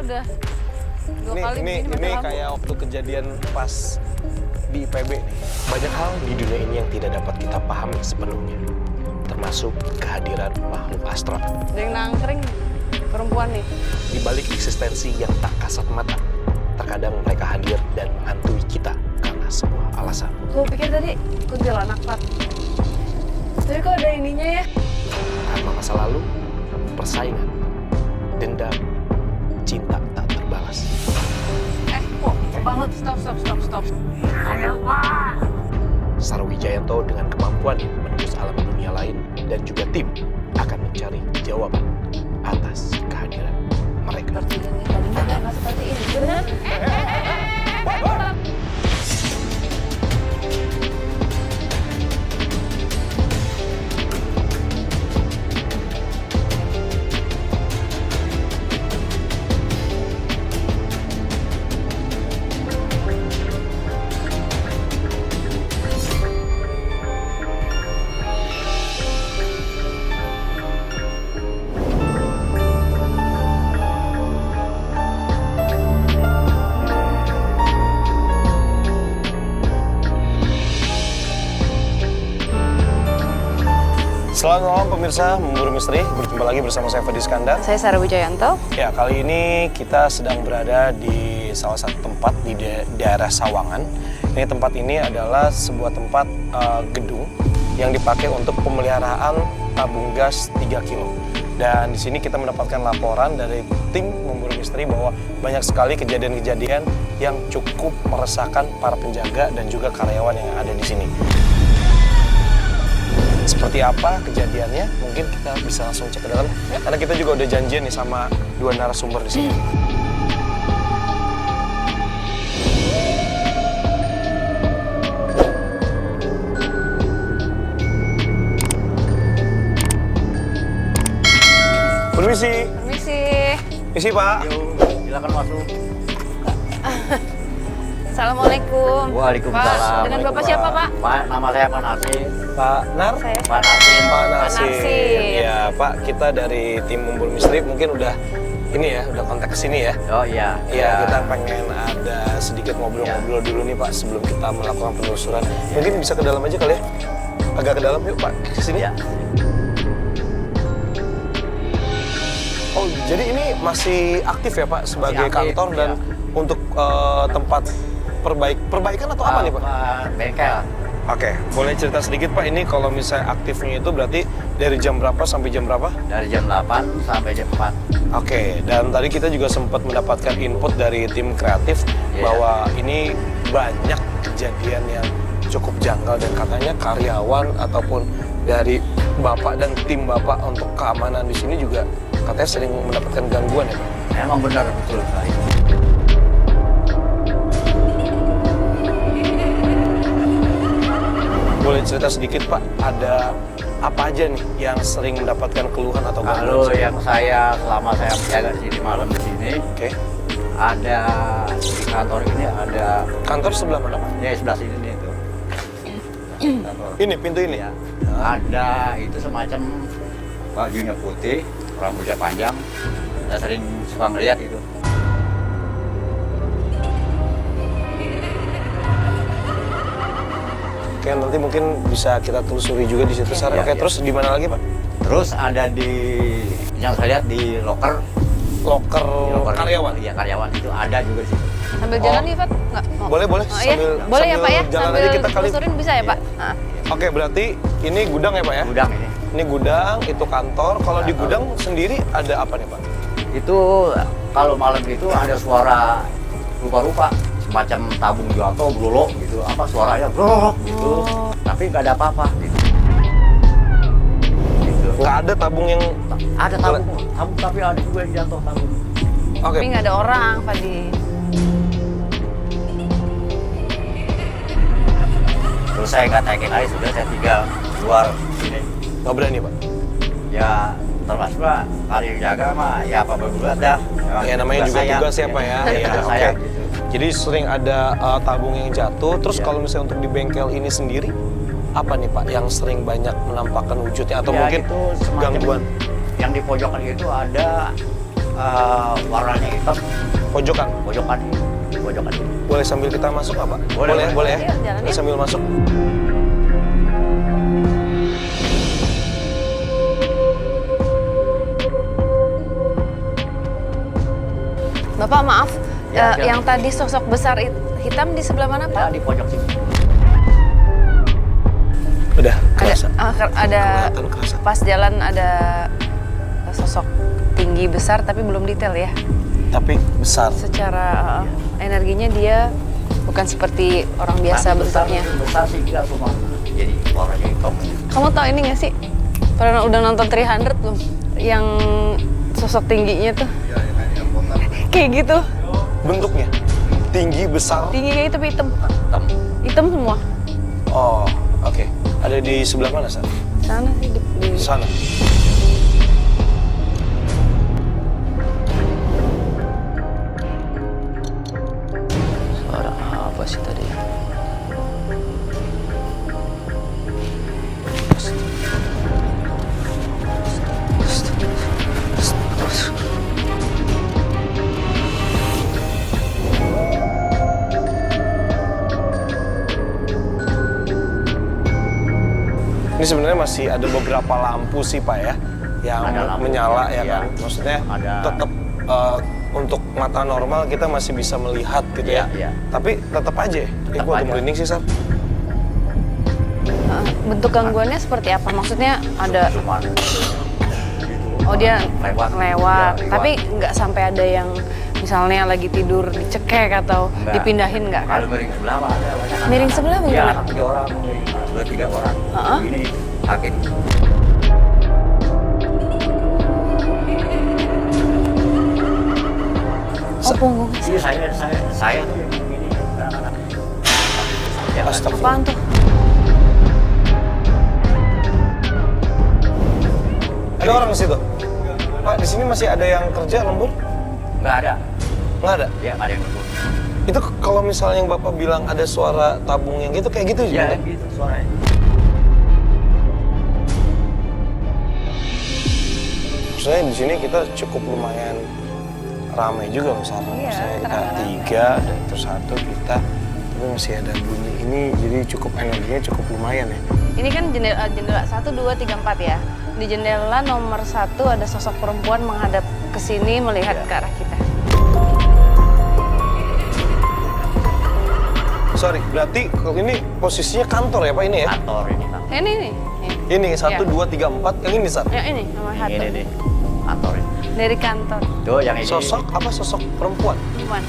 udah 2 kali ini kayak waktu kejadian pas di IPB nih. Banyak hal di dunia ini yang tidak dapat kita pahami sepenuhnya, termasuk kehadiran makhluk astral. Ada yang nangkring perempuan nih. Di balik eksistensi yang tak kasat mata, terkadang mereka hadir dan menghantui kita karena sebuah alasan. Gue pikir tadi kuntilanak, Pak. Tapi kok ada ininya ya? Karena masa lalu, persaingan, dendam, cinta tak terbalas. Kok banget? Stop. Ayo, Pak. Sarwijayanto dengan kemampuan menembus alam dunia lain dan juga tim akan mencari jawaban atas kehadiran mereka. Seperti ini, tadinya nggak seperti ini, benar? Selamat malam pemirsa Memburu Misteri, berjumpa lagi bersama saya Fadi Iskandar. Saya Sarah Wijayanto. Ya, kali ini kita sedang berada di salah satu tempat di daerah Sawangan. Ini tempat ini adalah sebuah tempat gedung yang dipakai untuk pemeliharaan tabung gas 3 kilo. Dan di sini kita mendapatkan laporan dari tim Memburu Misteri bahwa banyak sekali kejadian-kejadian yang cukup meresahkan para penjaga dan juga karyawan yang ada di sini. Seperti apa kejadiannya? Mungkin kita bisa langsung cek ke dalam. Karena kita juga udah janjian nih sama 2 narasumber di sini. Permisi. Permisi, Pak. Yuk, silakan masuk. Assalamualaikum. Waalaikumsalam. Pak, dengan Bapak siapa, Pak? Pak, nama saya Pak Nasim. Pak Nar? Saya Pak Nasim. Pak Nasim. Nasim. Ya, Pak, kita dari tim Memburu Misteri mungkin udah ini ya, udah kontak ke sini ya. Oh iya. Iya, kita pengen ada sedikit ngobrol-ngobrol dulu nih Pak sebelum kita melakukan penelusuran. Mungkin bisa ke dalam aja kali ya? Agak ke dalam yuk Pak, ke sini. Ya. Oh, jadi ini masih aktif ya Pak sebagai Masih aktif, kantor dan iya. untuk tempat perbaikan atau apa nih Pak? Bengkel. Oke, boleh cerita sedikit Pak, ini kalau misalnya aktifnya itu berarti dari jam berapa sampai jam berapa? Dari jam 8 sampai jam 4. Oke, dan tadi kita juga sempat mendapatkan input dari tim kreatif bahwa ini banyak kejadian yang cukup janggal dan katanya karyawan ataupun dari Bapak dan tim Bapak untuk keamanan di sini juga katanya sering mendapatkan gangguan ya Pak? Emang benar betul sekali. Boleh cerita sedikit Pak, ada apa aja nih yang sering mendapatkan keluhan atau gangguan? Kalau yang saya selama saya menjaga di sini malam di sini, Oke, ada di kantor ini ada kantor sebelah mana Pak? ya sebelah sini nih itu. Kantor. Ini, pintu ini? Ya. Ada itu semacam bajunya putih, rambutnya panjang. Saya sering suka ngeliat itu. Oke, nanti mungkin bisa kita telusuri juga di situ. Sarah. Iya, Oke, iya. terus di mana lagi Pak? Terus ada di yang saya lihat di loker, Loker di loker karyawan? Iya karyawan itu ada juga di situ. Sambil jalan nih, Pak? Nggak? Oh. Boleh, boleh. Oh, iya? Boleh ya, Pak ya? jalan Sambil aja kita kali. telusurin bisa ya, Pak? Nah. Oke, berarti ini gudang ya Pak ya? Gudang ini. Ini gudang, itu kantor. Kalau di Kantor. gudang sendiri ada apa nih Pak? Itu kalau malam itu ada suara rupa-rupa semacam tabung jatuh, blolok gitu. Apa suaranya blolok gitu. Oh. Tapi nggak ada apa-apa gitu. Gitu. Nggak ada tabung yang... Ada tabung, tapi ada juga yang jatuh tabung. Oke, Tapi nggak ada orang, Fadi. Terus saya nggak tagih lagi, sudah saya tinggal keluar sini. nggak berani Pak? Ya termasuk Pak, kali yang jaga mah ya apa berbuat dah. Ya namanya juga tugas ya Pak ya. Iya, Tugas oke. saya gitu. Jadi sering ada tabung yang jatuh. Terus Iya. kalau misalnya untuk di bengkel ini sendiri, apa nih Pak yang sering banyak menampakkan wujudnya atau Ya, mungkin itu semacam gangguan? Yang di pojokan itu ada warnanya hitam, Pojokan. pojokan ini. Boleh sambil kita masuk apa? Boleh, Boleh ya? Yuk, jalan Kita yuk. sambil masuk. Bapak maaf, Ya, silakan. yang tadi sosok besar hitam di sebelah mana Ya, Pak? di pojok sini. Udah, kerasa. Ada Kelihatan kerasa. pas jalan ada sosok tinggi besar tapi belum detail ya. Tapi besar. Secara energinya dia bukan seperti orang biasa Tapi bentuknya. Besar sih enggak cuma. Jadi warnanya hitam. Kamu tahu ini nggak sih? Pernah udah nonton 300 belum? Yang sosok tingginya tuh kayak gitu, Bentuknya tinggi, besar. tinggi kayak itu tapi hitam, Hitam. hitam semua. Oh, oke. Ada di sebelah mana, San? Sana sih di Di sana. Suara apa sih tadi? Ini sebenarnya masih ada beberapa lampu sih, Pak ya, yang Ada lampu, menyala ya iya. kan. Maksudnya Ada. tetap untuk mata normal kita masih bisa melihat gitu ya. Iya, iya. Tapi tetap aja. Tetap Gua agak aja. merinding sih, San. bentuk gangguannya seperti apa? Maksudnya ada, Cuman oh dia Lewat. lewat, Ya, lewat. tapi nggak sampai ada yang misalnya lagi tidur dicekek atau Enggak. dipindahin nggak kan? Kalau miring sebelah mah ada banyak. Miring sebelah Iya, bagaimana? anak 3 orang, dua 3 orang. Heeh. Ini sakit. Oh punggung. Iya, saya tuh yang begini. Anak-anak. Ya, Astagfirullah. Apaan tuh? Ada orang di situ. Pak, di sini masih ada yang kerja lembur? Nggak ada. Nggak ada. Ya, nggak ada yang ngebut. Itu kalau misalnya yang Bapak bilang ada suara tabung yang gitu, kayak gitu Ya, juga. gitu suaranya. Maksudnya di sini kita cukup lumayan ramai juga misalnya. Iya, Misalnya kita rame-rame. 3 dan terus 1 kita, tapi masih ada bunyi ini, jadi cukup energinya cukup lumayan ya. Ini kan jendela 1, 2, 3, 4 ya. Di jendela nomor 1 ada sosok perempuan menghadap ke sini melihat Iya. ke arah kita. Sorry, berarti kalau ini posisinya kantor ya Pak ini ya? Kantor ini kan. Ini nih. Ini 1, Iya. 2, 3, 4, yang ini Sat. Ya ini nomor 1. Ini nih. Kantor ini. Dari kantor. Tuh yang ini. Sosok apa sosok perempuan? Perempuan.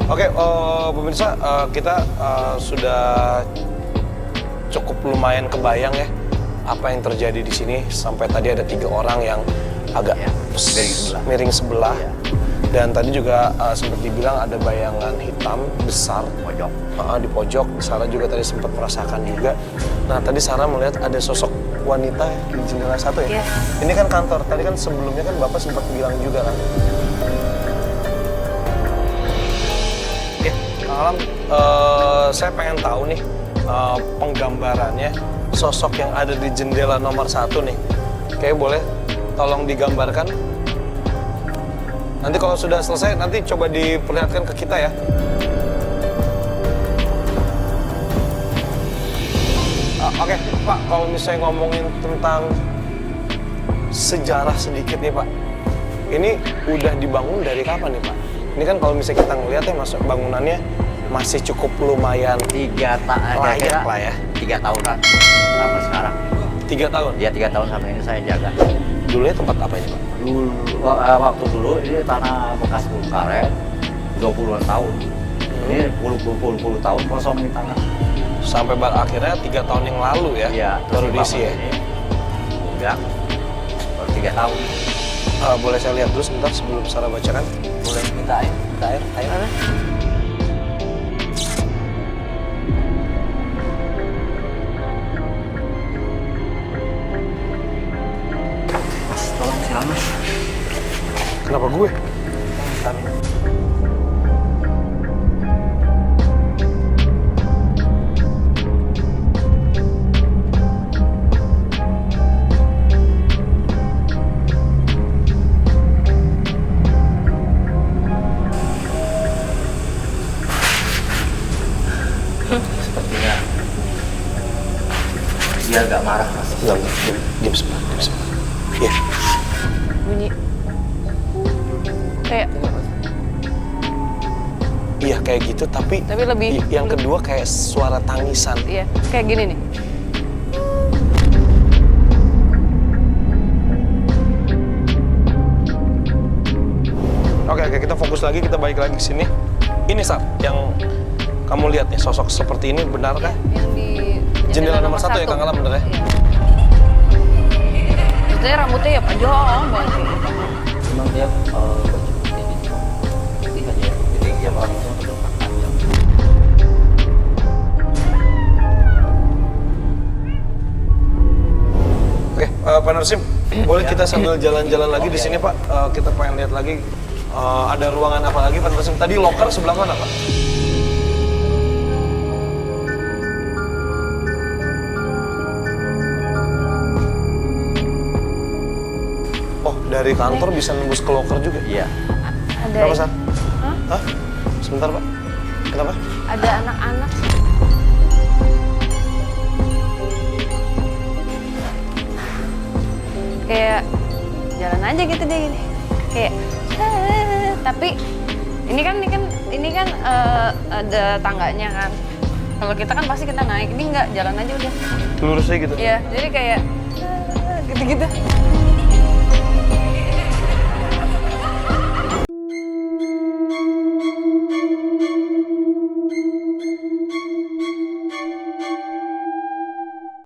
Oke, pemirsa, kita sudah cukup lumayan kebayang ya apa yang terjadi di sini sampai tadi ada 3 orang yang agak Ya, miring sebelah. miring sebelah. Ya. Dan tadi juga sempat dibilang ada bayangan hitam besar Pojok. di pojok. Sarah juga tadi sempat merasakan juga. Nah tadi Sarah melihat ada sosok wanita di jendela 1 ya. Yes. Ini kan kantor. Tadi kan sebelumnya kan Bapak sempat bilang juga kan. Ya, Kang Alam, saya pengen tahu nih penggambarannya sosok yang ada di jendela nomor 1 nih. Kayak boleh tolong digambarkan. Nanti kalau sudah selesai, nanti coba diperlihatkan ke kita ya. Oke, Pak, kalau misalnya ngomongin tentang sejarah sedikit nih, Pak. Ini udah dibangun dari kapan nih, Pak? Ini kan kalau misalnya kita ngeliat ya, masuk bangunannya masih cukup lumayan 3 layak lah ya. 3 tahunan sampai sekarang. 3 tahun. Ya 3 tahun sampai ini saya jaga. Dulunya tempat apa ini, Pak? Waktu dulu ini tanah bekas karet 20-an tahun. Ini puluh tahun kosong ini tanah. Sampai akhirnya 3 tahun yang lalu ya, Iya, baru terus diisi ya. dibangun ini. Enggak. Baru 3 tahun. Boleh saya lihat dulu sebentar sebelum Sarah bacakan? Boleh minta air? Minta air, air. Mana? Mas, tolong silang mas. Kenapa gue? Sepertinya dia agak marah mas. Enggak, diam sebentar, diam sebentar. Iya. Bunyi. Kayak Iya kayak gitu, tapi lebih yang kedua kayak suara tangisan. iya, kayak gini nih. Oke, kita fokus lagi, kita balik lagi ke sini. Ini Sar, yang kamu lihat ya, sosok seperti ini benarkah? Yang di Jendela nomor 1 ya Kang Alam, bener ya? Iya. Maksudnya rambutnya ya panjang banget sih. Memang dia baju putih gitu. Putih aja ya. Jadi dia rambutnya terletak panjang. Oke, Pak Narsim, boleh kita sambil jalan-jalan lagi di sini Pak? Kita pengen lihat lagi ada ruangan apa lagi Pak Narsim? Tadi loker sebelah mana Pak? Oh, dari kantor bisa nembus ke loker juga? Iya. Ada Kenapa, Sar? Hah? Hah? Sebentar, Pak. Kenapa? Ada anak-anak. Kayak jalan aja gitu dia gini. Kayak tapi ini kan ada tangganya kan. Kalau kita kan pasti kita naik, ini enggak, jalan aja udah. Lurus aja gitu? Iya, jadi kayak gitu-gitu.